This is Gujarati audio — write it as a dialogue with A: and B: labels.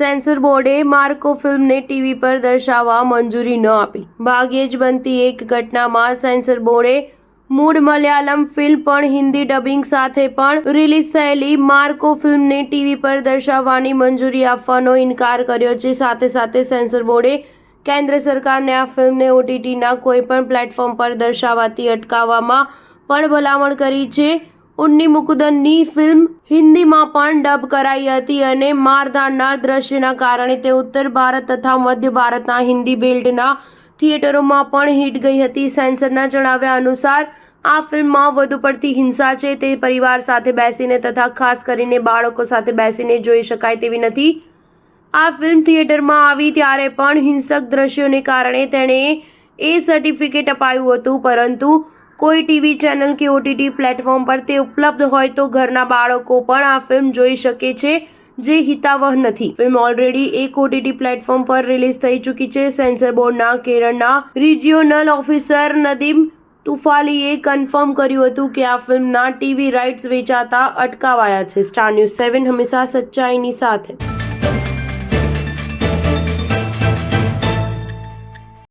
A: સેન્સર બોર્ડે માર્કો ફિલ્મને ટીવી પર દર્શાવવા મંજૂરી ન આપી। ભાગ્યે જ બનતી એક ઘટનામાં સેન્સર બોર્ડે મૂળ મલયાલમ ફિલ્મ પણ હિન્દી ડબિંગ સાથે પણ રિલીઝ થયેલી માર્કો ફિલ્મને ટીવી પર દર્શાવવાની મંજૂરી આપવાનો ઇનકાર કર્યો છે। સાથે સાથે સેન્સર બોર્ડે કેન્દ્ર સરકારને આ ફિલ્મને OTTના કોઈ પણ પ્લેટફોર્મ પર દર્શાવવાથી અટકાવવામાં પણ ભલામણ કરી છે। ઉન્ની મુકુંદનની ફિલ્મ હિન્દીમાં પણ ડબ કરાઈ હતી અને મારધાડના દ્રશ્યના કારણે તે ઉત્તર ભારત તથા મધ્ય ભારતના હિન્દી બેલ્ટના થિયેટરોમાં પણ હિટ ગઈ હતી। સેન્સરના જણાવ્યા અનુસાર આ ફિલ્મમાં વધુ પડતી હિંસા છે, તે પરિવાર સાથે બેસીને તથા ખાસ કરીને બાળકો સાથે બેસીને જોઈ શકાય તેવી નથી। આ ફિલ્મ થિયેટરમાં આવી ત્યારે પણ હિંસક દ્રશ્યોને કારણે તેણે એ સર્ટિફિકેટ અપાયું હતું, પરંતુ કોઈ ટીવી ચેનલ કે OTT પ્લેટફોર્મ પર તે ઉપલબ્ધ હોય તો ઘરના બાળકો પણ આ ફિલ્મ જોઈ શકે છે, જે હિતાવહ નથી। ફિલ્મ ઓલરેડી એક OTT પ્લેટફોર્મ પર રિલીઝ થઈ ચૂકી છે। સેન્સર બોર્ડના કેરળના રિજિયોનલ ઓફિસર નદીમ તુફાલીએ કન્ફર્મ કર્યું હતું કે આ ફિલ્મના ટીવી રાઇટ્સ વેચાતા અટકાવાયા છે। સ્ટાર ન્યૂઝ 7 હંમેશા સચ્ચાઈની સાથે।